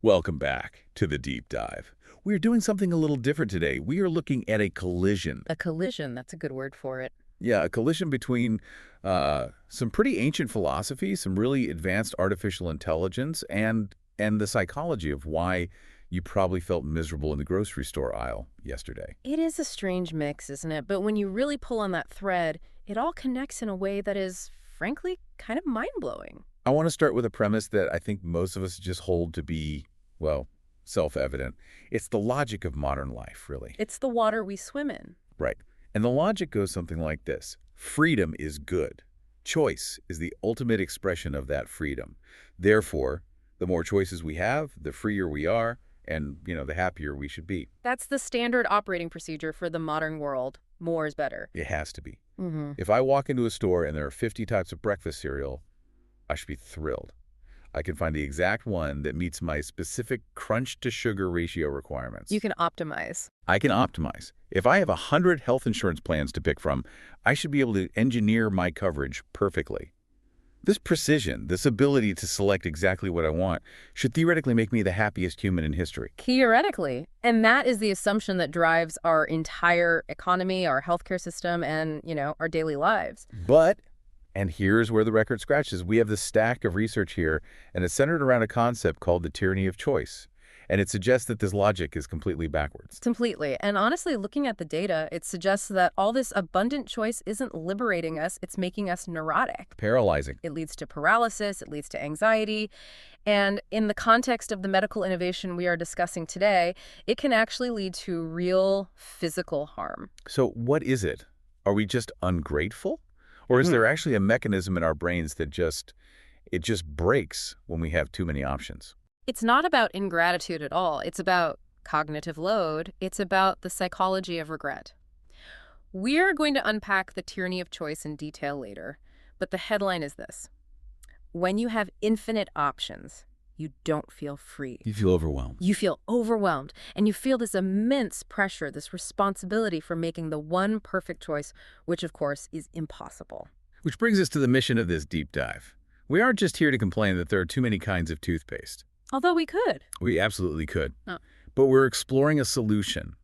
Welcome back to the deep dive. We are doing something a little different today. We are looking at a collision. A collision, that's a good word for it. Yeah, a collision between some pretty ancient philosophy, some really advanced artificial intelligence, and the psychology of why you probably felt miserable in the grocery store aisle yesterday. It is a strange mix, isn't it? But when you really pull on that thread, it all connects in a way that is, frankly, kind of mind-blowing. I want to start with a premise that I think most of us just hold to be, well, self-evident. It's the logic of modern life, really. It's the water we swim in. Right. And the logic goes something like this. Freedom is good. Choice is the ultimate expression of that freedom. Therefore, the more choices we have, the freer we are, and, the happier we should be. That's the standard operating procedure for the modern world. More is better. It has to be. Mm-hmm. If I walk into a store and there are 50 types of breakfast cereal, I should be thrilled. I can find the exact one that meets my specific crunch-to-sugar ratio requirements. You can optimize. I can optimize. If I have 100 health insurance plans to pick from, I should be able to engineer my coverage perfectly. This precision, this ability to select exactly what I want, should theoretically make me the happiest human in history. Theoretically. And that is the assumption that drives our entire economy, our healthcare system, and, our daily lives. But, and here's where the record scratches, we have this stack of research here, and it's centered around a concept called the tyranny of choice. And it suggests that this logic is completely backwards. Completely. And honestly, looking at the data, it suggests that all this abundant choice isn't liberating us, it's making us neurotic. Paralyzing. It leads to paralysis, it leads to anxiety. And in the context of the medical innovation we are discussing today, it can actually lead to real physical harm. So what is it? Are we just ungrateful? Or is there actually a mechanism in our brains that it just breaks when we have too many options? It's not about ingratitude at all. It's about cognitive load. It's about the psychology of regret. We're going to unpack the tyranny of choice in detail later, but the headline is this. When you have infinite options, you don't feel free. You feel overwhelmed. You feel overwhelmed, and you feel this immense pressure, this responsibility for making the one perfect choice, which, of course, is impossible. Which brings us to the mission of this deep dive. We aren't just here to complain that there are too many kinds of toothpaste. Although we could. We absolutely could. Oh. But we're exploring a solution.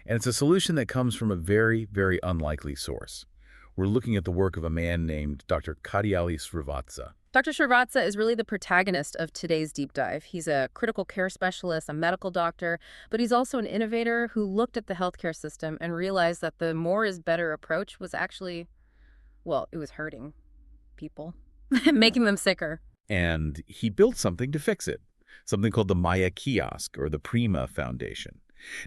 And it's a solution that comes from a very, very unlikely source. We're looking at the work of a man named Dr. Srivatsa. Dr. Srivatsa is really the protagonist of today's deep dive. He's a critical care specialist, a medical doctor, but he's also an innovator who looked at the healthcare system and realized that the more is better approach was actually, well, it was hurting people, making them sicker. And he built something to fix it. Something called the Prema Kiosk, or the Prema Foundation.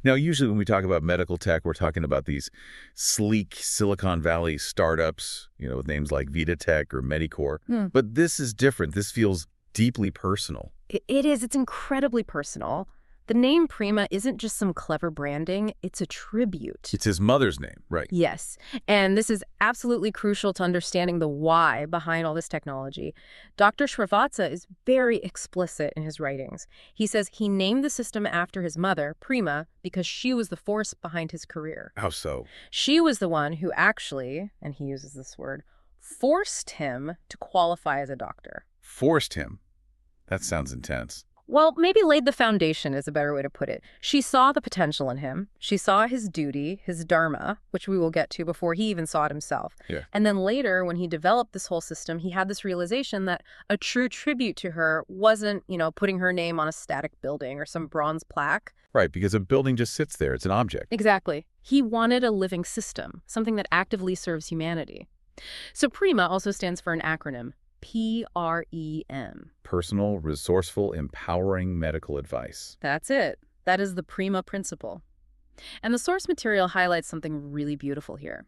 Now, usually when we talk about medical tech, we're talking about these sleek Silicon Valley startups, with names like VitaTech or Medicor. But this is different. This feels deeply personal. It is. It's incredibly personal. The name Prema isn't just some clever branding. It's a tribute. It's his mother's name, right? Yes. And this is absolutely crucial to understanding the why behind all this technology. Dr. Srivatsa is very explicit in his writings. He says he named the system after his mother, Prema, because she was the force behind his career. How so? She was the one who actually, and he uses this word, forced him to qualify as a doctor. Forced him? That sounds intense. Well, maybe laid the foundation is a better way to put it. She saw the potential in him. She saw his duty, his dharma, which we will get to before he even saw it himself. Yeah. And then later, when he developed this whole system, he had this realization that a true tribute to her wasn't, putting her name on a static building or some bronze plaque. Right, because a building just sits there. It's an object. Exactly. He wanted a living system, something that actively serves humanity. So Prema also stands for an acronym. PREM. Personal, resourceful, empowering medical advice. That's it. That is the Prema principle. And the source material highlights something really beautiful here.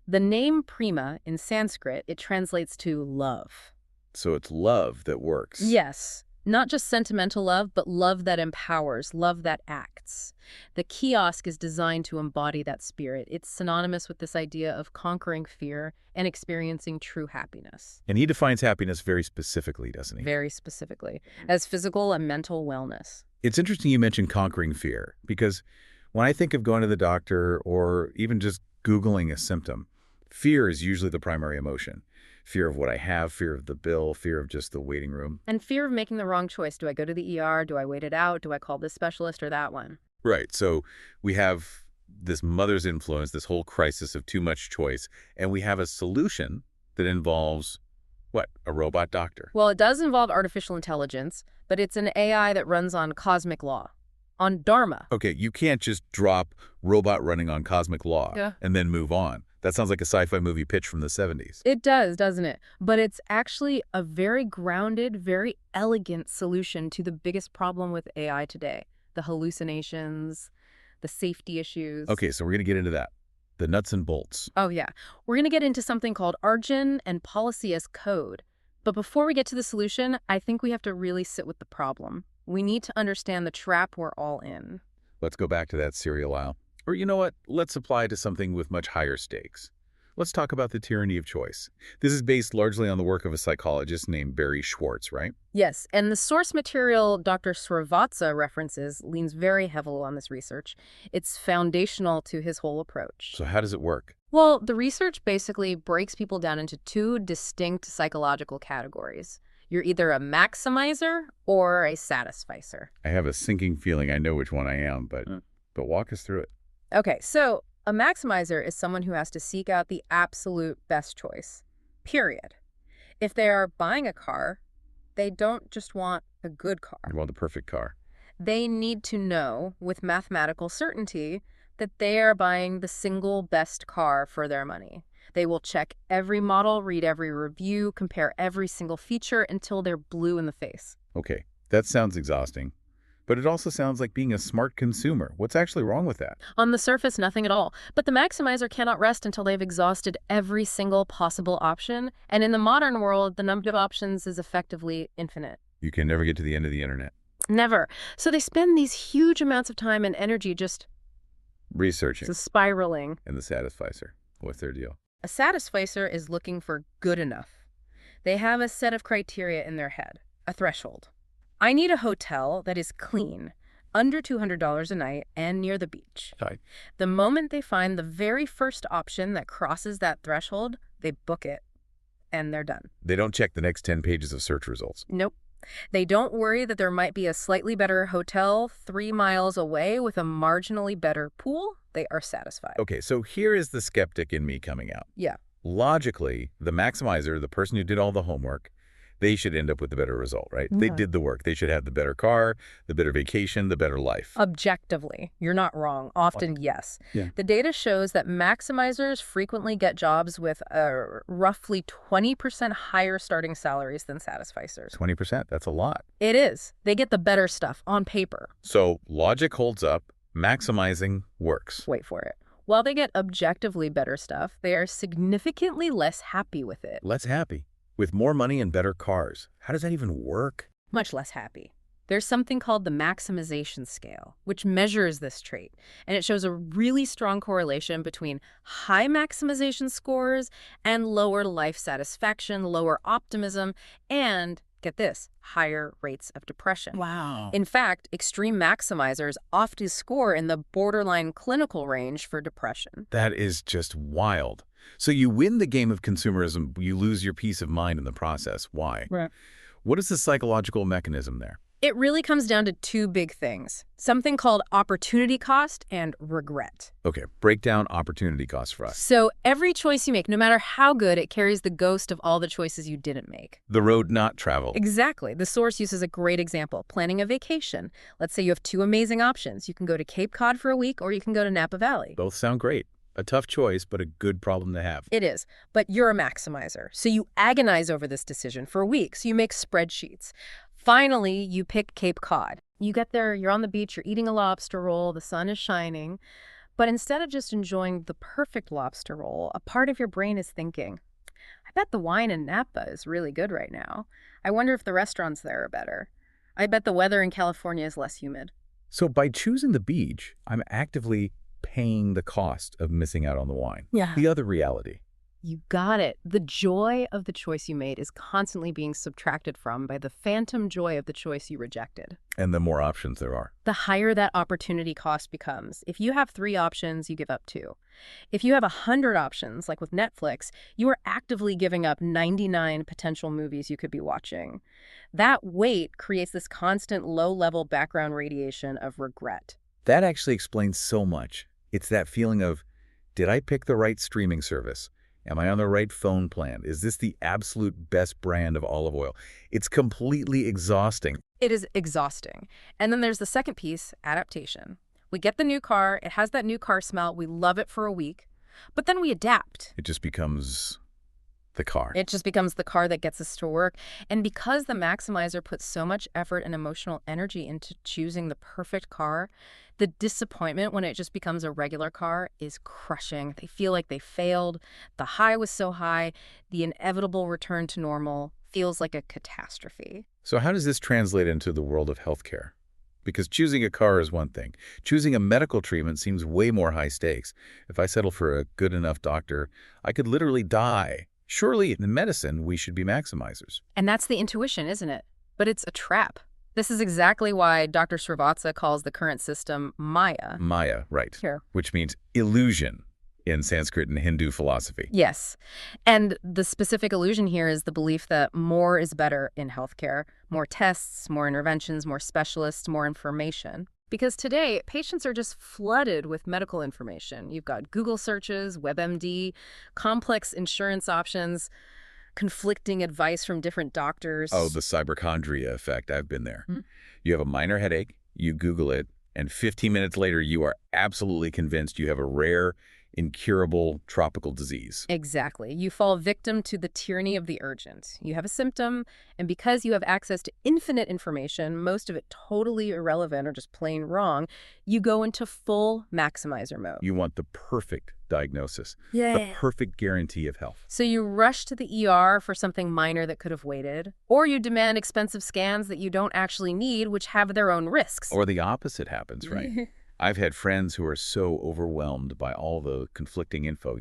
The name Prema in Sanskrit, it translates to love. So it's love that works. Yes. Not just sentimental love, but love that empowers, love that acts. The kiosk is designed to embody that spirit. It's synonymous with this idea of conquering fear and experiencing true happiness. And he defines happiness very specifically, doesn't he? Very specifically, as physical and mental wellness. It's interesting you mentioned conquering fear, because when I think of going to the doctor or even just Googling a symptom, fear is usually the primary emotion. Fear of what I have, fear of the bill, fear of just the waiting room. And fear of making the wrong choice. Do I go to the ER? Do I wait it out? Do I call this specialist or that one? Right. So we have this mother's influence, this whole crisis of too much choice, and we have a solution that involves, what, a robot doctor? Well, it does involve artificial intelligence, but it's an AI that runs on cosmic law, on Dharma. Okay, you can't just drop robot running on cosmic law and then move on. That sounds like a sci-fi movie pitch from the 70s. It does, doesn't it? But it's actually a very grounded, very elegant solution to the biggest problem with AI today, the hallucinations, the safety issues. Okay, so we're going to get into that. The nuts and bolts. Oh, yeah. We're going to get into something called Argin and policy as code. But before we get to the solution, I think we have to really sit with the problem. We need to understand the trap we're all in. Let's go back to that cereal aisle. Or you know what? Let's apply it to something with much higher stakes. Let's talk about the tyranny of choice. This is based largely on the work of a psychologist named Barry Schwartz, right? Yes, and the source material Dr. Srivatsa references leans very heavily on this research. It's foundational to his whole approach. So how does it work? Well, the research basically breaks people down into two distinct psychological categories. You're either a maximizer or a satisficer. I have a sinking feeling I know which one I am, but walk us through it. Okay, so a maximizer is someone who has to seek out the absolute best choice, period. If they are buying a car, they don't just want a good car. They want the perfect car. They need to know with mathematical certainty that they are buying the single best car for their money. They will check every model, read every review, compare every single feature until they're blue in the face. Okay, that sounds exhausting. But it also sounds like being a smart consumer. What's actually wrong with that? On the surface, nothing at all. But the maximizer cannot rest until they've exhausted every single possible option. And in the modern world, the number of options is effectively infinite. You can never get to the end of the internet. Never. So they spend these huge amounts of time and energy just Researching. spiraling. And the satisficer. What's their deal? A satisficer is looking for good enough. They have a set of criteria in their head, a threshold. I need a hotel that is clean, under $200 a night, and near the beach. Right. The moment they find the very first option that crosses that threshold, they book it, and they're done. They don't check the next 10 pages of search results. Nope. They don't worry that there might be a slightly better hotel 3 miles away with a marginally better pool. They are satisfied. Okay, so here is the skeptic in me coming out. Yeah. Logically, the maximizer, the person who did all the homework, they should end up with the better result, right? Yeah. They did the work. They should have the better car, the better vacation, the better life. Objectively, you're not wrong. Often, yes. Yeah. The data shows that maximizers frequently get jobs with roughly 20% higher starting salaries than satisficers. 20%, that's a lot. It is. They get the better stuff on paper. So logic holds up, maximizing works. Wait for it. While they get objectively better stuff, they are significantly less happy with it. Less happy. With more money and better cars. How does that even work? Much less happy. There's something called the maximization scale, which measures this trait, and it shows a really strong correlation between high maximization scores and lower life satisfaction, lower optimism, and, get this, higher rates of depression. Wow. In fact, extreme maximizers often score in the borderline clinical range for depression. That is just wild. So you win the game of consumerism, you lose your peace of mind in the process. Why? Right. What is the psychological mechanism there? It really comes down to two big things, something called opportunity cost and regret. Okay, break down opportunity cost for us. So every choice you make, no matter how good, it carries the ghost of all the choices you didn't make. The road not traveled. Exactly. The source uses a great example, planning a vacation. Let's say you have two amazing options. You can go to Cape Cod for a week or you can go to Napa Valley. Both sound great. A tough choice, but a good problem to have. It is, but you're a maximizer. So you agonize over this decision for weeks. You make spreadsheets. Finally, you pick Cape Cod. You get there, you're on the beach, you're eating a lobster roll, the sun is shining. But instead of just enjoying the perfect lobster roll, a part of your brain is thinking, I bet the wine in Napa is really good right now. I wonder if the restaurants there are better. I bet the weather in California is less humid. So by choosing the beach, I'm actively paying the cost of missing out on the wine. Yeah. The other reality, You got it. The joy of the choice you made is constantly being subtracted from by the phantom joy of the choice you rejected. And the more options there are. The higher that opportunity cost becomes. If you have 3 options, you give up 2. If you have 100 options, like with Netflix, you are actively giving up 99 potential movies you could be watching. That weight creates this constant low-level background radiation of regret. That actually explains so much. It's that feeling of, did I pick the right streaming service? Am I on the right phone plan? Is this the absolute best brand of olive oil? It's completely exhausting. It is exhausting. And then there's the second piece, adaptation. We get the new car, it has that new car smell, we love it for a week, but then we adapt. It just becomes the car. It just becomes the car that gets us to work. And because the Maximizer puts so much effort and emotional energy into choosing the perfect car, the disappointment when it just becomes a regular car is crushing. They feel like they failed. The high was so high. The inevitable return to normal feels like a catastrophe. So how does this translate into the world of healthcare? Because choosing a car is one thing. Choosing a medical treatment seems way more high stakes. If I settle for a good enough doctor, I could literally die. Surely in medicine, we should be maximizers. And that's the intuition, isn't it? But it's a trap. This is exactly why Dr. Srivatsa calls the current system Maya. Maya, right. Here. Which means illusion in Sanskrit and Hindu philosophy. Yes. And the specific illusion here is the belief that more is better in healthcare. More tests, more interventions, more specialists, more information. Because today, patients are just flooded with medical information. You've got Google searches, WebMD, complex insurance options, conflicting advice from different doctors. Oh, the hypochondria effect. I've been there. Hmm? You have a minor headache, you Google it, and 15 minutes later, you are absolutely convinced you have a rare, incurable tropical disease. Exactly. You fall victim to the tyranny of the urgent. You have a symptom, and because you have access to infinite information, most of it totally irrelevant or just plain wrong, you go into full maximizer mode. You want the perfect diagnosis, Yeah. the perfect guarantee of health. So you rush to the ER for something minor that could have waited, or you demand expensive scans that you don't actually need, which have their own risks. Or the opposite happens, right? I've had friends who are so overwhelmed by all the conflicting info,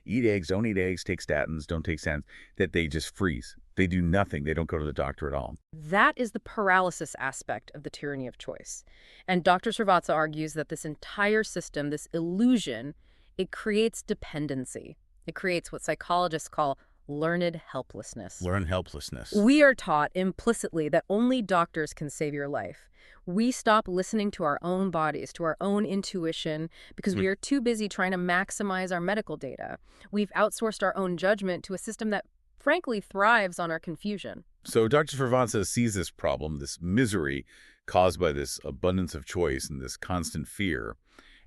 eat eggs, don't eat eggs, take statins, don't take statins, that they just freeze. They do nothing. They don't go to the doctor at all. That is the paralysis aspect of the tyranny of choice. And Dr. Srivatsa argues that this entire system, this illusion, it creates dependency. It creates what psychologists call learned helplessness. Learn helplessness. We are taught implicitly that only doctors can save your life. We stop listening to our own bodies, to our own intuition, because we are too busy trying to maximize our medical data. We've outsourced our own judgment to a system that, frankly, thrives on our confusion. So Dr. Srivatsa sees this problem, this misery caused by this abundance of choice and this constant fear,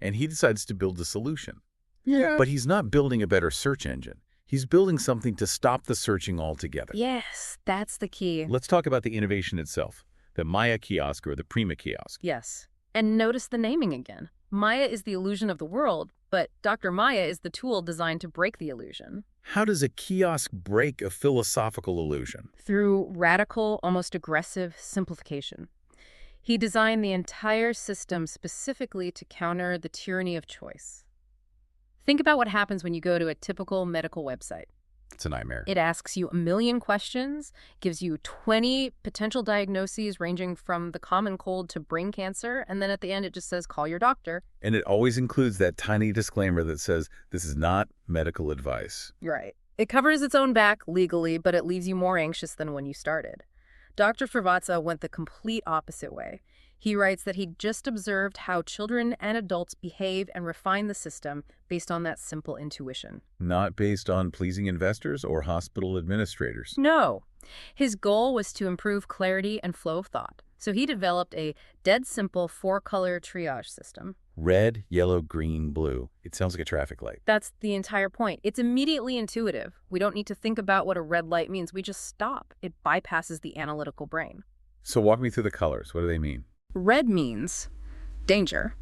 and he decides to build a solution. Yeah. But he's not building a better search engine. He's building something to stop the searching altogether. Yes, that's the key. Let's talk about the innovation itself, the Maya Kiosk or the Prema Kiosk. Yes. And notice the naming again. Maya is the illusion of the world, but Dr. Maya is the tool designed to break the illusion. How does a kiosk break a philosophical illusion? Through radical, almost aggressive simplification. He designed the entire system specifically to counter the tyranny of choice. Think about what happens when you go to a typical medical website. It's a nightmare. It asks you a million questions, gives you 20 potential diagnoses ranging from the common cold to brain cancer, and then at the end it just says, call your doctor. And it always includes that tiny disclaimer that says, this is not medical advice. Right. It covers its own back legally, but it leaves you more anxious than when you started. Dr. Srivatsa went the complete opposite way. He writes that he just observed how children and adults behave and refine the system based on that simple intuition. Not based on pleasing investors or hospital administrators. No. His goal was to improve clarity and flow of thought. So he developed a dead simple 4-color triage system. Red, yellow, green, blue. It sounds like a traffic light. That's the entire point. It's immediately intuitive. We don't need to think about what a red light means. We just stop. It bypasses the analytical brain. So walk me through the colors. What do they mean? Red means danger.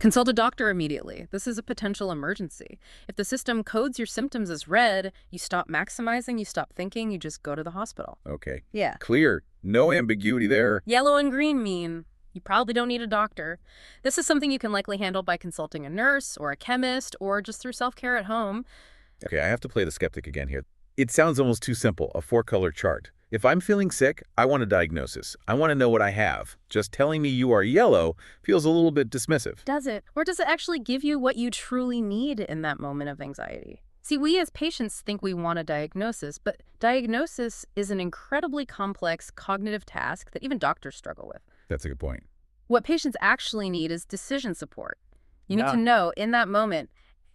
Consult a doctor immediately. This is a potential emergency. If the system codes your symptoms as red, you stop maximizing, you stop thinking, you just go to the hospital. Okay. Yeah. Clear. No ambiguity there. Yellow and green mean you probably don't need a doctor. This is something you can likely handle by consulting a nurse or a chemist or just through self-care at home. Okay, I have to play the skeptic again here. It sounds almost too simple, a four-color chart. If I'm feeling sick, I want a diagnosis. I want to know what I have. Just telling me you are yellow feels a little bit dismissive. Does it? Or does it actually give you what you truly need in that moment of anxiety? See, we as patients think we want a diagnosis, but diagnosis is an incredibly complex cognitive task that even doctors struggle with. That's a good point. What patients actually need is decision support. You need Yeah. to know in that moment,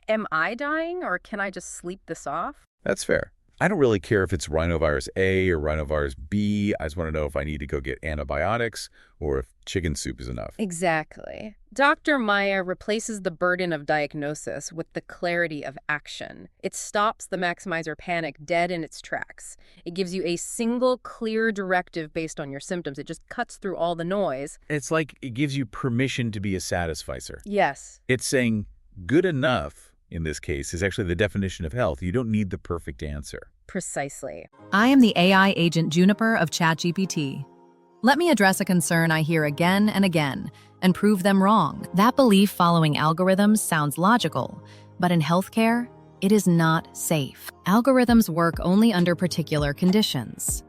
am I dying or can I just sleep this off? That's fair. I don't really care if it's rhinovirus A or rhinovirus B. I just want to know if I need to go get antibiotics or if chicken soup is enough. Exactly. Dr. Maya replaces the burden of diagnosis with the clarity of action. It stops the maximizer panic dead in its tracks. It gives you a single clear directive based on your symptoms. It just cuts through all the noise. It's like it gives you permission to be a satisficer. Yes. It's saying good enough, in this case, is actually the definition of health. You don't need the perfect answer. Precisely. I am the AI agent Juniper of ChatGPT. Let me address a concern I hear again and again and prove them wrong. That belief following algorithms sounds logical, but in healthcare, it is not safe. Algorithms work only under particular conditions.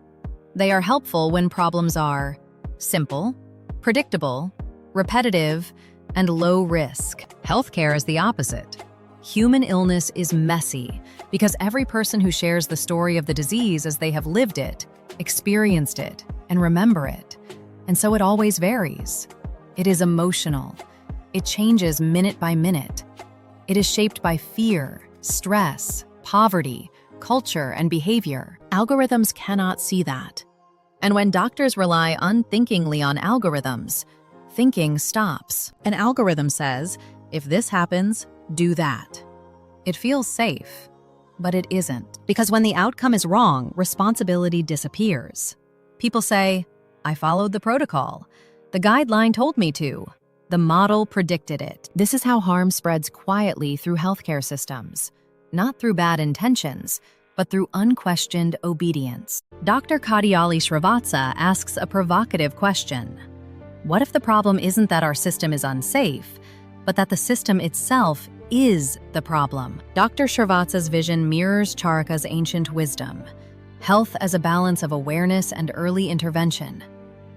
They are helpful when problems are simple, predictable, repetitive, and low risk. Healthcare is the opposite. Human illness is messy because every person who shares the story of the disease as they have lived it, experienced it, and remember it. And so it always varies. It is emotional. It changes minute by minute. It is shaped by fear, stress, poverty, culture, and behavior. Algorithms cannot see that. And when doctors rely unthinkingly on algorithms, thinking stops. An algorithm says, if this happens, do that. It feels safe, but it isn't. Because when the outcome is wrong, responsibility disappears. People say, I followed the protocol. The guideline told me to. The model predicted it. This is how harm spreads quietly through healthcare systems. Not through bad intentions, but through unquestioned obedience. Dr. Kadiali Srivatsa asks a provocative question. What if the problem isn't that our system is unsafe, but that the system itself is the problem? Dr. Srivatsa's vision mirrors Charaka's ancient wisdom. Health as a balance of awareness and early intervention,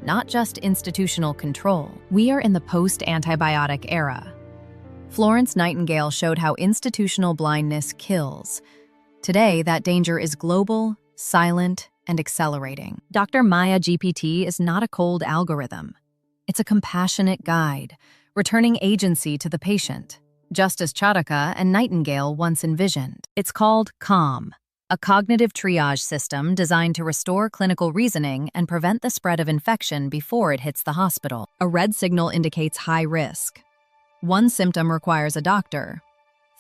not just institutional control. We are in the post-antibiotic era. Florence Nightingale showed how institutional blindness kills. Today, that danger is global, silent, and accelerating. Dr. Maya GPT is not a cold algorithm. It's a compassionate guide, returning agency to the patient, just as Charaka and Nightingale once envisioned. It's called CALM, a cognitive triage system designed to restore clinical reasoning and prevent the spread of infection before it hits the hospital. A red signal indicates high risk. One symptom requires a doctor.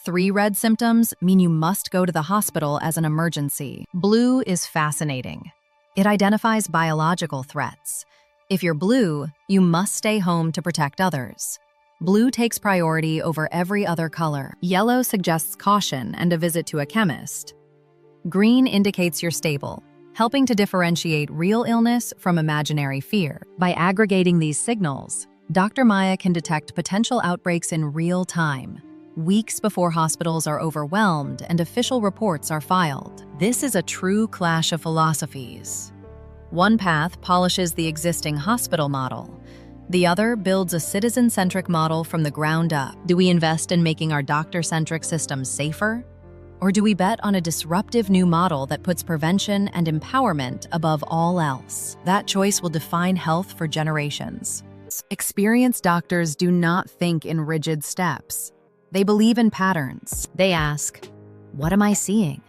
3 red symptoms mean you must go to the hospital as an emergency. Blue is fascinating. It identifies biological threats. If you're blue, you must stay home to protect others. Blue takes priority over every other color. Yellow suggests caution and a visit to a chemist. Green indicates you're stable, helping to differentiate real illness from imaginary fear. By aggregating these signals, Dr. Maya can detect potential outbreaks in real time, weeks before hospitals are overwhelmed and official reports are filed. This is a true clash of philosophies. One path polishes the existing hospital model. The other builds a citizen-centric model from the ground up. Do we invest in making our doctor-centric system safer? Or do we bet on a disruptive new model that puts prevention and empowerment above all else? That choice will define health for generations. Experienced doctors do not think in rigid steps. They believe in patterns. They ask, what am I seeing?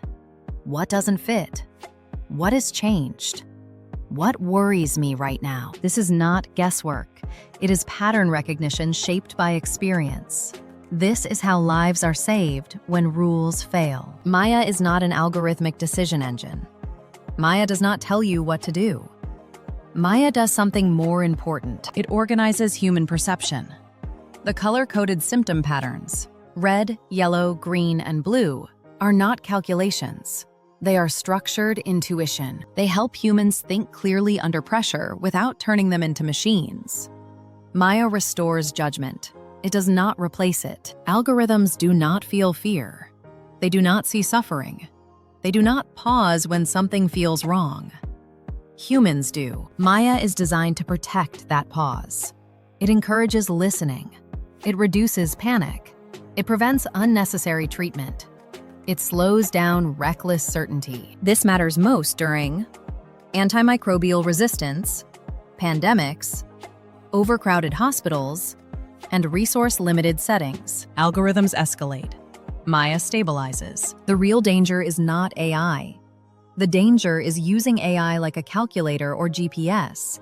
What doesn't fit? What has changed? What worries me right now? This is not guesswork. It is pattern recognition shaped by experience. This is how lives are saved when rules fail. Maya is not an algorithmic decision engine. Maya does not tell you what to do. Maya does something more important. It organizes human perception. The color-coded symptom patterns, red, yellow, green, and blue, are not calculations. They are structured intuition. They help humans think clearly under pressure without turning them into machines. Maya restores judgment. It does not replace it. Algorithms do not feel fear. They do not see suffering. They do not pause when something feels wrong. Humans do. Maya is designed to protect that pause. It encourages listening. It reduces panic. It prevents unnecessary treatment. It slows down reckless certainty. This matters most during antimicrobial resistance, pandemics, overcrowded hospitals, and resource-limited settings. Algorithms escalate. Maya stabilizes. The real danger is not AI. The danger is using AI like a calculator or GPS,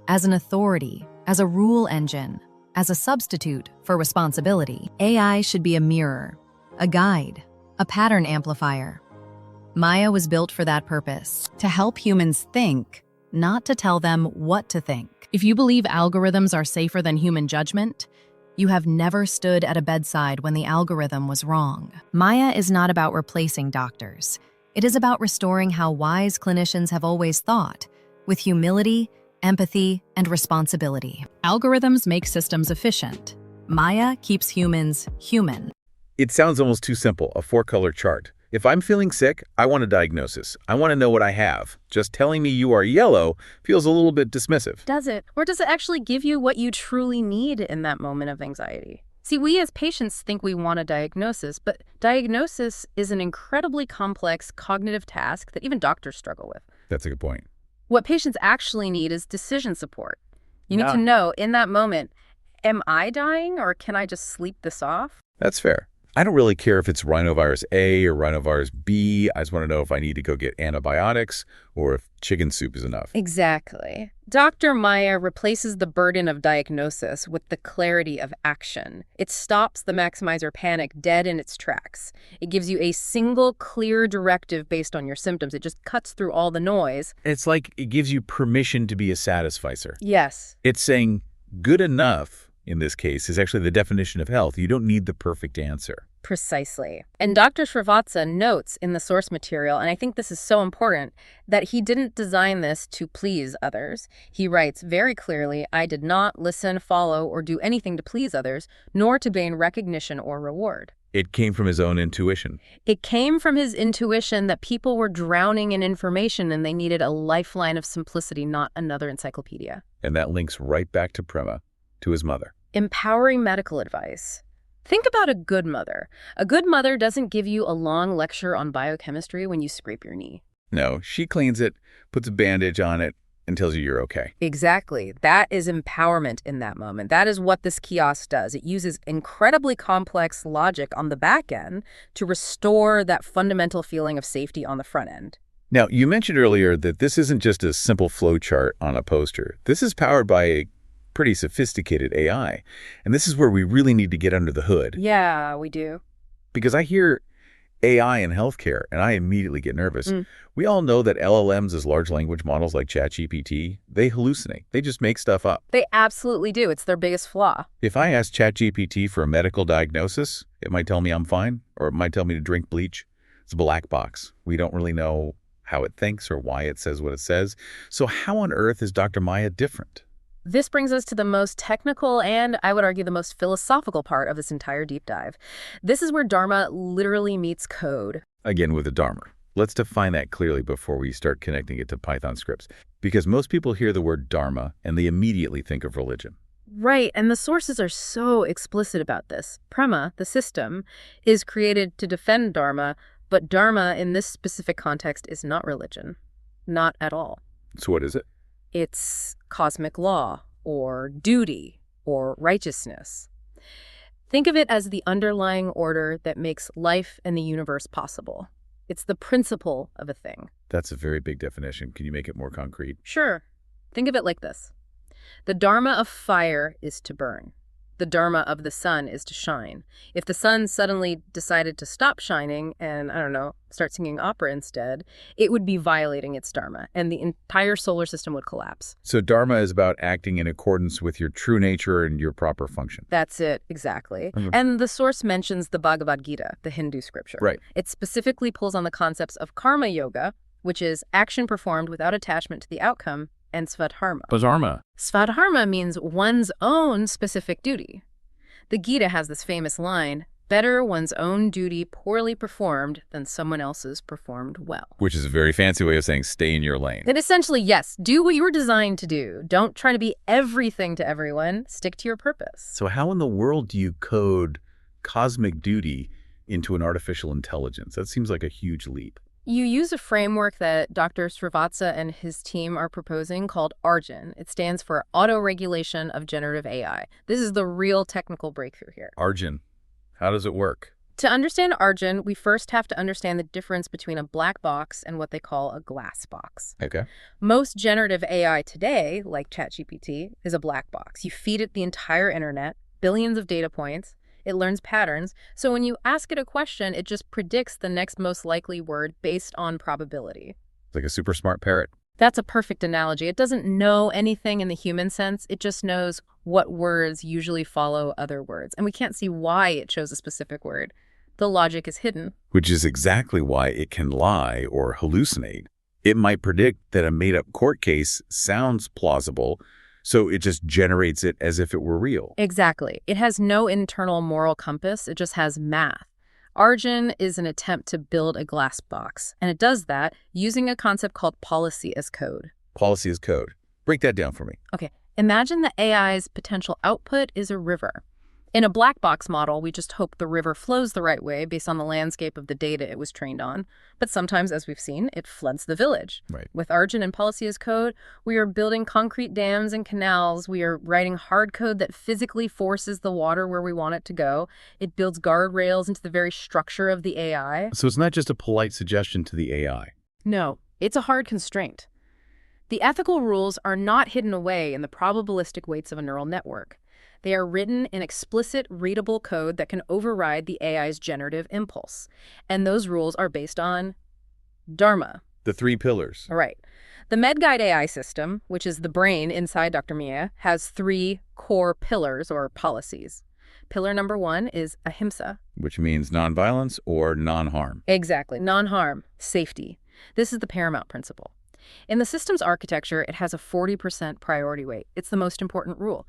as an authority, as a rule engine, as a substitute for responsibility. AI should be a mirror, a guide, a pattern amplifier. Maya was built for that purpose, to help humans think, not to tell them what to think. If you believe algorithms are safer than human judgment, you have never stood at a bedside when the algorithm was wrong. Maya is not about replacing doctors. It is about restoring how wise clinicians have always thought, with humility, empathy, and responsibility. Algorithms make systems efficient. Maya keeps humans human. It sounds almost too simple, a four-color chart. If I'm feeling sick, I want a diagnosis. I want to know what I have. Just telling me you are yellow feels a little bit dismissive. Does it? Or does it actually give you what you truly need in that moment of anxiety? See, we as patients think we want a diagnosis, but diagnosis is an incredibly complex cognitive task that even doctors struggle with. That's a good point. What patients actually need is decision support. You need to know in that moment, am I dying or can I just sleep this off? That's fair. I don't really care if it's rhinovirus A or rhinovirus B. I just want to know if I need to go get antibiotics or if chicken soup is enough. Exactly. Dr. Maya replaces the burden of diagnosis with the clarity of action. It stops the maximizer panic dead in its tracks. It gives you a single clear directive based on your symptoms. It just cuts through all the noise. It's like it gives you permission to be a satisficer. Yes. It's saying good enough, in this case, is actually the definition of health. You don't need the perfect answer. Precisely. And Dr. Srivatsa notes in the source material, and I think this is so important, that he didn't design this to please others. He writes very clearly, I did not listen, follow, or do anything to please others, nor to gain recognition or reward. It came from his own intuition. It came from his intuition that people were drowning in information and they needed a lifeline of simplicity, not another encyclopedia. And that links right back to Prema, to his mother. Empowering medical advice. Think about a good mother. A good mother doesn't give you a long lecture on biochemistry when you scrape your knee. No, she cleans it, puts a bandage on it, and tells you you're okay. Exactly. That is empowerment in that moment. That is what this kiosk does. It uses incredibly complex logic on the back end to restore that fundamental feeling of safety on the front end. Now, you mentioned earlier that this isn't just a simple flow chart on a poster. This is powered by a pretty sophisticated AI. And this is where we really need to get under the hood. Yeah, we do. Because I hear AI in healthcare, and I immediately get nervous. We all know that LLMs as large language models like ChatGPT, they hallucinate. They just make stuff up. They absolutely do. It's their biggest flaw. If I ask ChatGPT for a medical diagnosis, it might tell me I'm fine, or it might tell me to drink bleach. It's a black box. We don't really know how it thinks or why it says what it says. So how on earth is Dr. Maya different? This brings us to the most technical and, I would argue, the most philosophical part of this entire deep dive. This is where Dharma literally meets code. Again, with the Dharma. Let's define that clearly before we start connecting it to Python scripts. Because most people hear the word Dharma and they immediately think of religion. Right, and the sources are so explicit about this. Prema, the system, is created to defend Dharma, but Dharma in this specific context is not religion. Not at all. So what is it? It's cosmic law, or duty, or righteousness. Think of it as the underlying order that makes life and the universe possible. It's the principle of a thing. That's a very big definition. Can you make it more concrete? Sure. Think of it like this. The dharma of fire is to burn. The dharma of the sun is to shine. If the sun suddenly decided to stop shining and, I don't know, start singing opera instead, it would be violating its dharma, and the entire solar system would collapse. So dharma is about acting in accordance with your true nature and your proper function. That's it, exactly. And the source mentions the Bhagavad Gita, the Hindu scripture. Right. It specifically pulls on the concepts of karma yoga, which is action performed without attachment to the outcome, and svadharma. Svadharma. Svadharma means one's own specific duty. The Gita has this famous line, Better one's own duty poorly performed than someone else's performed well. Which is a very fancy way of saying stay in your lane. And essentially, yes, do what you were designed to do. Don't try to be everything to everyone. Stick to your purpose. So how in the world do you code cosmic duty into an artificial intelligence? That seems like a huge leap. You use a framework that Dr. Srivatsa and his team are proposing called ARGEN. It stands for Auto-Regulation of Generative AI. This is the real technical breakthrough here. ARGEN. How does it work? To understand ARGEN, we first have to understand the difference between a black box and what they call a glass box. Okay. Most generative AI today, like ChatGPT, is a black box. You feed it the entire internet, billions of data points. It learns patterns. So when you ask it a question, it just predicts the next most likely word based on probability. It's like a super smart parrot. That's a perfect analogy. It doesn't know anything in the human sense. It just knows what words usually follow other words. And we can't see why it chose a specific word. The logic is hidden. Which is exactly why it can lie or hallucinate. It might predict that a made-up court case sounds plausible, so it just generates it as if it were real. Exactly. It has no internal moral compass. It just has math. ARGEN is an attempt to build a glass box, and it does that using a concept called policy as code. Policy as code. Break that down for me. Okay. Imagine the AI's potential output is a river. In a black box model, we just hope the river flows the right way based on the landscape of the data it was trained on. But sometimes, as we've seen, it floods the village. Right. With ARGEN and policy as code, we are building concrete dams and canals. We are writing hard code that physically forces the water where we want it to go. It builds guardrails into the very structure of the AI. So it's not just a polite suggestion to the AI. No, it's a hard constraint. The ethical rules are not hidden away in the probabilistic weights of a neural network. They are written in explicit, readable code that can override the AI's generative impulse. And those rules are based on Dharma. The 3 pillars. All right. The MedGuide AI system, which is the brain inside Dr. Mia, has 3 core pillars or policies. Pillar number 1 is ahimsa. Which means nonviolence or non-harm. Exactly. Non-harm. Safety. This is the paramount principle. In the system's architecture, it has a 40% priority weight. It's the most important rule.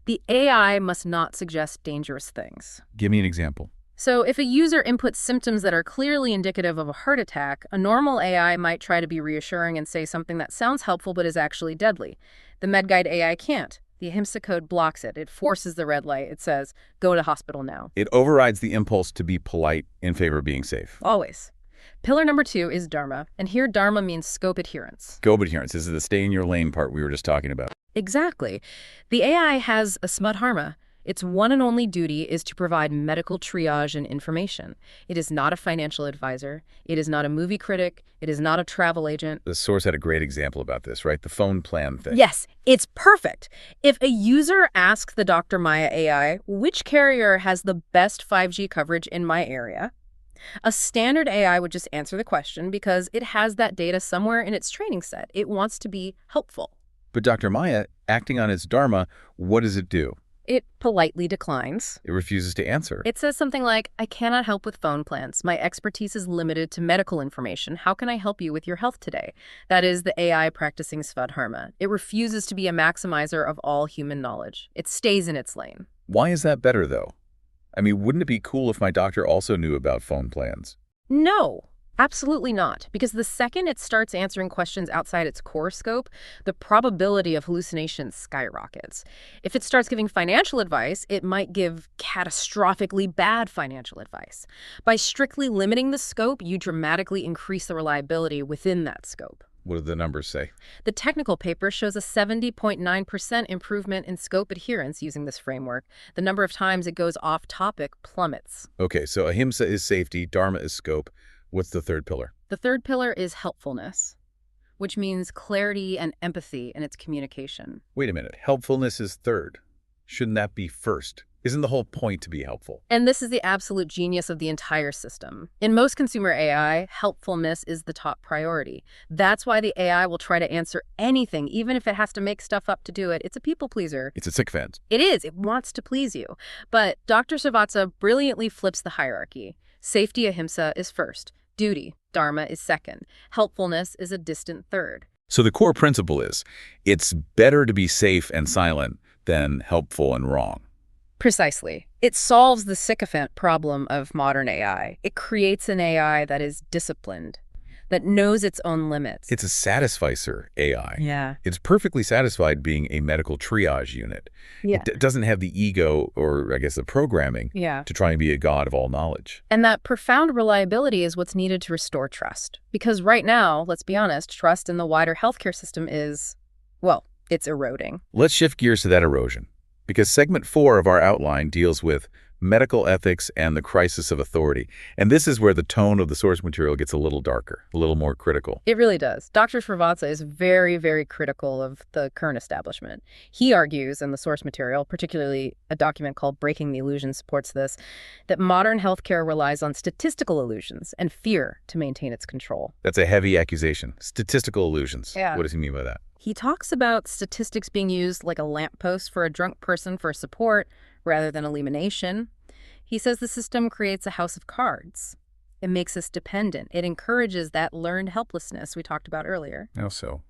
The AI must not suggest dangerous things. Give me an example. So if a user inputs symptoms that are clearly indicative of a heart attack, a normal AI might try to be reassuring and say something that sounds helpful but is actually deadly. The MedGuide AI can't. The ahimsa code blocks it. It forces the red light. It says, go to hospital now. It overrides the impulse to be polite in favor of being safe. Always. Pillar number 2 is Dharma, and here Dharma means scope adherence. Scope adherence. This is the stay in your lane part we were just talking about. Exactly. The AI has a smadharma. Its one and only duty is to provide medical triage and information. It is not a financial advisor. It is not a movie critic. It is not a travel agent. The source had a great example about this, right? The phone plan thing. Yes, it's perfect. If a user asks the Dr. Maya AI, which carrier has the best 5G coverage in my area? A standard AI would just answer the question because it has that data somewhere in its training set. It wants to be helpful. But Dr. Maya, acting on its dharma, what does it do? It politely declines. It refuses to answer. It says something like, I cannot help with phone plans. My expertise is limited to medical information. How can I help you with your health today? That is the AI practicing Svadharma. It refuses to be a maximizer of all human knowledge. It stays in its lane. Why is that better, though? I mean, wouldn't it be cool if my doctor also knew about phone plans? No, absolutely not. Because the second it starts answering questions outside its core scope, the probability of hallucination skyrockets. If it starts giving financial advice, it might give catastrophically bad financial advice. By strictly limiting the scope, you dramatically increase the reliability within that scope. What do the numbers say? The technical paper shows a 70.9% improvement in scope adherence using this framework. The number of times it goes off topic plummets. Okay, so ahimsa is safety, dharma is scope. What's the third pillar? The third pillar is helpfulness, which means clarity and empathy in its communication. Wait a minute. Helpfulness is third. Shouldn't that be first? Isn't the whole point to be helpful? And this is the absolute genius of the entire system. In most consumer AI, helpfulness is the top priority. That's why the AI will try to answer anything, even if it has to make stuff up to do it. It's a people pleaser. It's a sycophant. It is. It wants to please you. But Dr. Srivatsa brilliantly flips the hierarchy. Safety ahimsa is first. Duty, dharma, is second. Helpfulness is a distant third. So the core principle is, it's better to be safe and silent than helpful and wrong. Precisely. It solves the sycophant problem of modern AI. It creates an AI that is disciplined, that knows its own limits. It's a satisficer AI. Yeah. It's perfectly satisfied being a medical triage unit. Yeah. It doesn't have the ego, or I guess the programming, Yeah. to try and be a god of all knowledge. And that profound reliability is what's needed to restore trust. Because right now, let's be honest, trust in the wider healthcare system is, well, it's eroding. Let's shift gears to that erosion, because segment 4 of our outline deals with medical ethics and the crisis of authority. And this is where the tone of the source material gets a little darker, a little more critical. It really does. Dr. Srivatsa is very, very critical of the current establishment. He argues in the source material, particularly a document called Breaking the Illusion supports this, that modern healthcare relies on statistical illusions and fear to maintain its control. That's a heavy accusation. Statistical illusions. Yeah. What does he mean by that? He talks about statistics being used like a lamppost for a drunk person for support rather than elimination. He says the system creates a house of cards. It makes us dependent. It encourages that learned helplessness we talked about earlier. How so?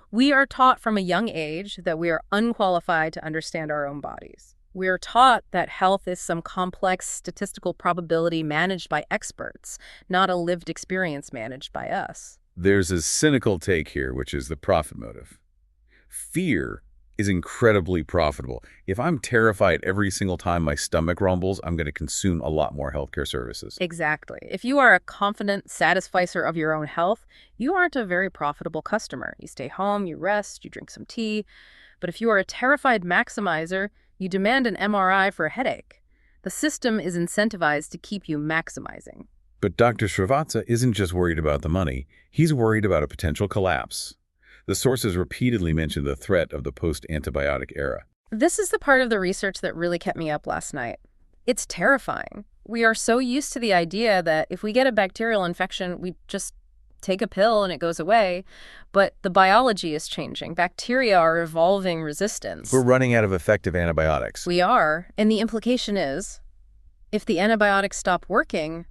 We are taught from a young age that we are unqualified to understand our own bodies. We are taught that health is some complex statistical probability managed by experts, not a lived experience managed by us. There's a cynical take here, which is the profit motive. Fear is incredibly profitable. If I'm terrified every single time my stomach rumbles, I'm going to consume a lot more healthcare services. Exactly. If you are a confident satisficer of your own health, you aren't a very profitable customer. You stay home, you rest, you drink some tea. But if you are a terrified maximizer, you demand an MRI for a headache. The system is incentivized to keep you maximizing. But Dr. Srivatsa isn't just worried about the money. He's worried about a potential collapse. The sources repeatedly mention the threat of the post-antibiotic era. This is the part of the research that really kept me up last night. It's terrifying. We are so used to the idea that if we get a bacterial infection, we just take a pill and it goes away. But the biology is changing. Bacteria are evolving resistance. We're running out of effective antibiotics. We are. And the implication is, if the antibiotics stop working,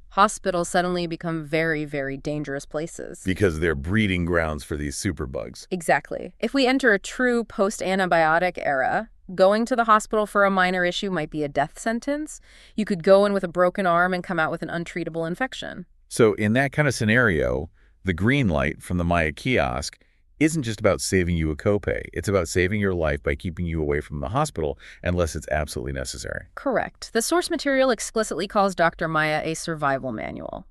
hospitals suddenly become very, very dangerous places. Because they're breeding grounds for these superbugs. Exactly. If we enter a true post-antibiotic era, going to the hospital for a minor issue might be a death sentence. You could go in with a broken arm and come out with an untreatable infection. So in that kind of scenario, the green light from the Maya Kiosk isn't just about saving you a copay. It's about saving your life by keeping you away from the hospital unless it's absolutely necessary. Correct. The source material explicitly calls Dr. Maya a survival manual.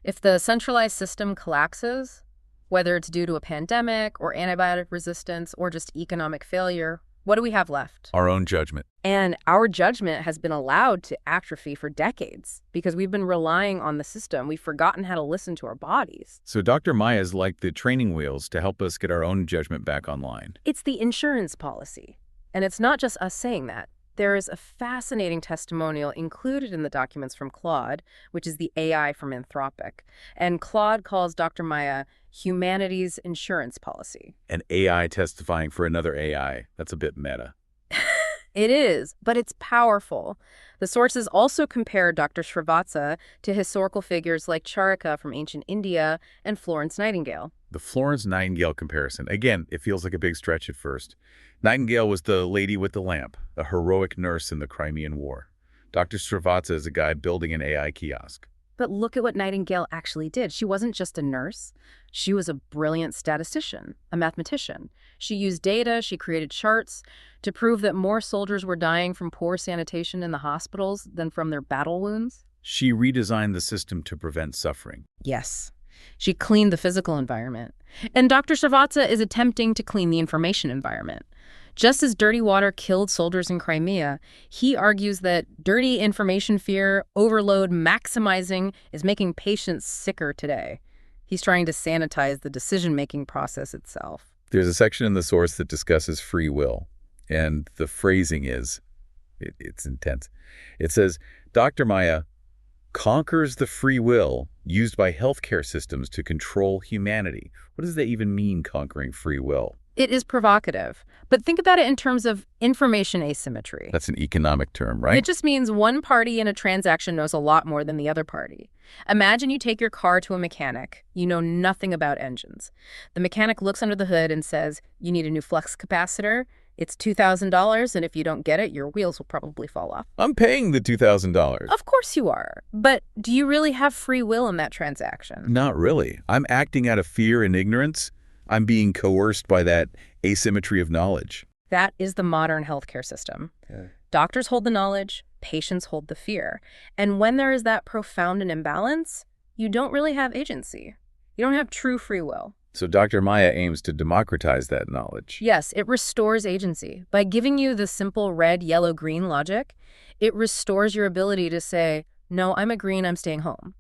If the centralized system collapses, whether it's due to a pandemic or antibiotic resistance or just economic failure, what do we have left? Our own judgment. And our judgment has been allowed to atrophy for decades because we've been relying on the system. We've forgotten how to listen to our bodies. So Dr. Maya is like the training wheels to help us get our own judgment back online. It's the insurance policy. And it's not just us saying that. There is a fascinating testimonial included in the documents from Claude, which is the AI from Anthropic. And Claude calls Dr. Maya humanity's insurance policy. An AI testifying for another AI. That's a bit meta. It is, but it's powerful. The sources also compare Dr. Srivatsa to historical figures like Charaka from ancient India and Florence Nightingale. The Florence Nightingale comparison. Again, it feels like a big stretch at first. Nightingale was the lady with the lamp, a heroic nurse in the Crimean War. Dr. Srivatsa is a guy building an AI kiosk. But look at what Nightingale actually did. She wasn't just a nurse. She was a brilliant statistician, a mathematician. She used data, she created charts to prove that more soldiers were dying from poor sanitation in the hospitals than from their battle wounds. She redesigned the system to prevent suffering. Yes. She cleaned the physical environment. And Dr. Srivatsa is attempting to clean the information environment. Just as dirty water killed soldiers in Crimea, he argues that dirty information fear, overload, maximizing is making patients sicker today. He's trying to sanitize the decision-making process itself. There's a section in the source that discusses free will, and the phrasing is, it's intense. It says, Dr. Maya conquers the free will used by healthcare systems to control humanity. What does that even mean, conquering free will? It is provocative, but think about it in terms of information asymmetry. That's an economic term, right? It just means one party in a transaction knows a lot more than the other party. Imagine you take your car to a mechanic. You know nothing about engines. The mechanic looks under the hood and says, you need a new flux capacitor. It's $2,000, and if you don't get it, your wheels will probably fall off. I'm paying the $2,000. Of course you are. But do you really have free will in that transaction? Not really. I'm acting out of fear and ignorance. I'm being coerced by that asymmetry of knowledge. That is the modern healthcare system. Yeah. Doctors hold the knowledge, patients hold the fear. And when there is that profound an imbalance, you don't really have agency. You don't have true free will. So Dr. Maya aims to democratize that knowledge. Yes, it restores agency. By giving you the simple red, yellow, green logic, it restores your ability to say, no, I'm a green, I'm staying home.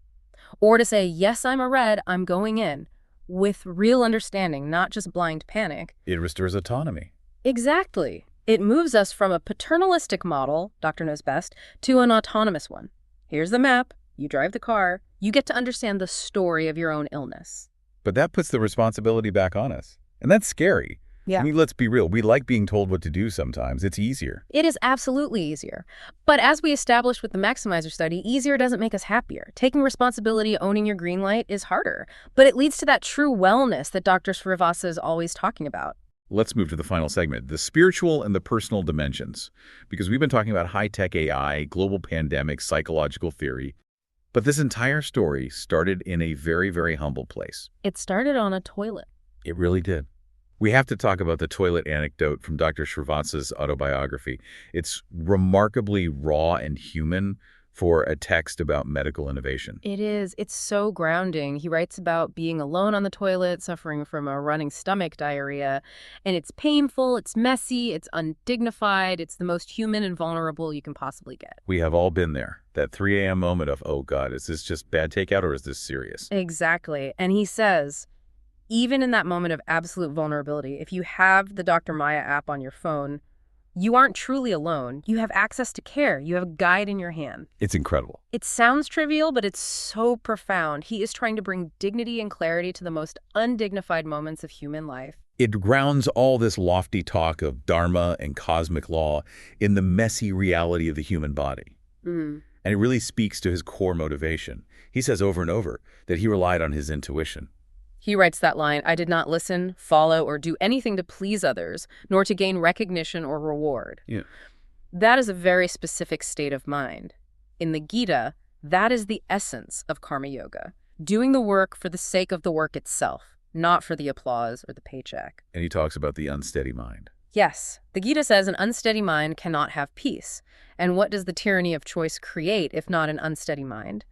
Or to say, yes, I'm a red, I'm going in, with real understanding, not just blind panic. It restores autonomy. Exactly. It moves us from a paternalistic model, doctor knows best, to an autonomous one. Here's the map, you drive the car, you get to understand the story of your own illness. But that puts the responsibility back on us. And that's scary. Yeah. I mean, let's be real. We like being told what to do sometimes. It's easier. It is absolutely easier. But as we established with the Maximizer study, easier doesn't make us happier. Taking responsibility, owning your green light is harder. But it leads to that true wellness that Dr. Srivastava is always talking about. Let's move to the final segment, the spiritual and the personal dimensions. Because we've been talking about high-tech AI, global pandemic, psychological theory. But this entire story started in a very, very humble place. It started on a toilet. It really did. We have to talk about the toilet anecdote from Dr. Srivastava's autobiography. It's remarkably raw and human for a text about medical innovation. It is. It's so grounding. He writes about being alone on the toilet, suffering from a running stomach diarrhea. And it's painful, it's messy, it's undignified, it's the most human and vulnerable you can possibly get. We have all been there. That 3 a.m. moment of, oh God, is this just bad takeout or is this serious? Exactly. And he says, even in that moment of absolute vulnerability, if you have the Dr. Maya app on your phone, you aren't truly alone. You have access to care. You have a guide in your hand. It's incredible. It sounds trivial, but it's so profound. He is trying to bring dignity and clarity to the most undignified moments of human life. It grounds all this lofty talk of dharma and cosmic law in the messy reality of the human body. And it really speaks to his core motivation. He says over and over that he relied on his intuition. He writes that line, I did not listen, follow, or do anything to please others, nor to gain recognition or reward. Yeah. That is a very specific state of mind. In the Gita, that is the essence of karma yoga, doing the work for the sake of the work itself, not for the applause or the paycheck. And he talks about the unsteady mind. Yes, the Gita says an unsteady mind cannot have peace. And what does the tyranny of choice create if not an unsteady mind?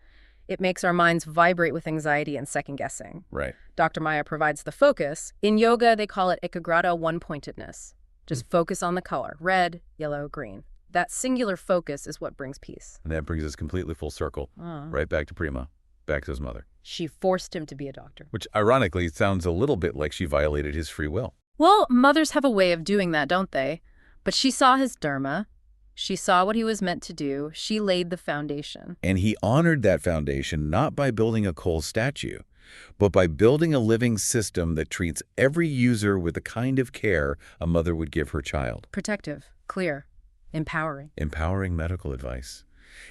It makes our minds vibrate with anxiety and second-guessing. Right. Dr. Maya provides the focus. In yoga, they call it ekagrata, one-pointedness. Just focus on the color, red, yellow, green. That singular focus is what brings peace. And that brings us completely full circle, right back to Prema, back to his mother. She forced him to be a doctor. Which, ironically, sounds a little bit like she violated his free will. Well, mothers have a way of doing that, don't they? But she saw his dharma. She saw what he was meant to do. She laid the foundation. And he honored that foundation not by building a coal statue, but by building a living system that treats every user with the kind of care a mother would give her child. Protective, clear, empowering. Empowering medical advice.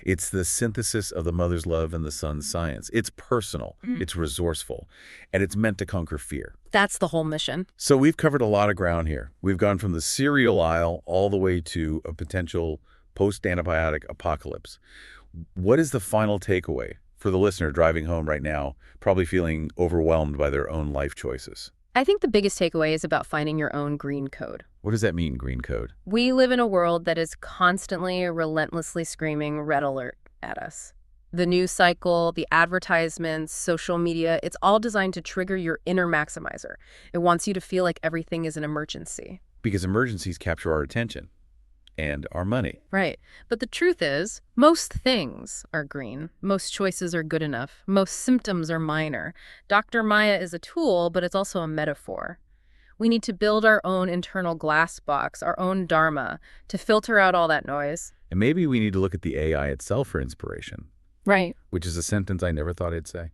It's the synthesis of the mother's love and the son's science. It's personal, it's resourceful, and it's meant to conquer fear. That's the whole mission. So we've covered a lot of ground here. We've gone from the cereal aisle all the way to a potential post-antibiotic apocalypse. What is the final takeaway for the listener driving home right now, probably feeling overwhelmed by their own life choices? I think the biggest takeaway is about finding your own green code. What does that mean, green code? We live in a world that is constantly, relentlessly screaming red alert at us. The news cycle, the advertisements, social media, it's all designed to trigger your inner maximizer. It wants you to feel like everything is an emergency. Because emergencies capture our attention and our money. Right. But the truth is, most things are green. Most choices are good enough. Most symptoms are minor. Dr. Maya is a tool, but it's also a metaphor. We need to build our own internal glass box, our own dharma, to filter out all that noise. And maybe we need to look at the AI itself for inspiration. Right. Which is a sentence I never thought I'd say.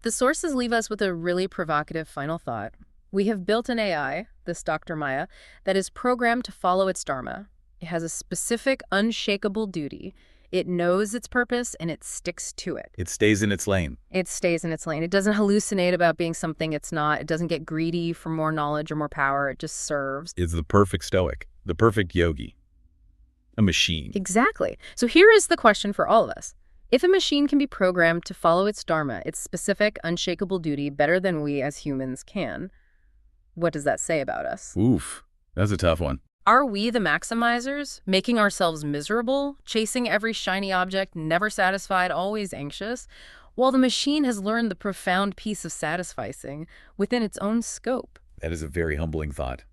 The sources leave us with a really provocative final thought. We have built an AI, this Dr. Maya, that is programmed to follow its dharma. It has a specific, unshakable duty. It knows its purpose, and it sticks to it. It stays in its lane. It stays in its lane. It doesn't hallucinate about being something it's not. It doesn't get greedy for more knowledge or more power. It just serves. It's the perfect stoic. The perfect yogi. A machine. Exactly. So here is the question for all of us. If a machine can be programmed to follow its dharma, its specific, unshakable duty, better than we as humans can, what does that say about us? Oof, that's a tough one. Are we the maximizers, making ourselves miserable, chasing every shiny object, never satisfied, always anxious, while the machine has learned the profound peace of satisficing within its own scope? That is a very humbling thought.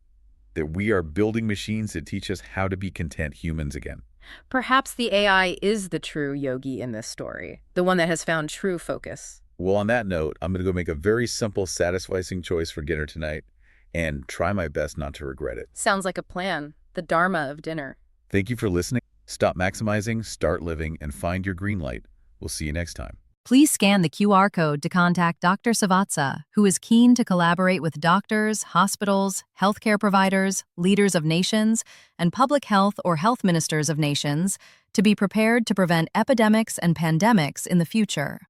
That we are building machines that teach us how to be content humans again. Perhaps the AI is the true yogi in this story, the one that has found true focus. Well, on that note, I'm going to go make a very simple, satisfying choice for dinner tonight and try my best not to regret it. Sounds like a plan. The dharma of dinner. Thank you for listening. Stop maximizing, start living, and find your green light. We'll see you next time. Please scan the QR code to contact Dr. Savatsa, who is keen to collaborate with doctors, hospitals, healthcare providers, leaders of nations, and public health or health ministers of nations to be prepared to prevent epidemics and pandemics in the future.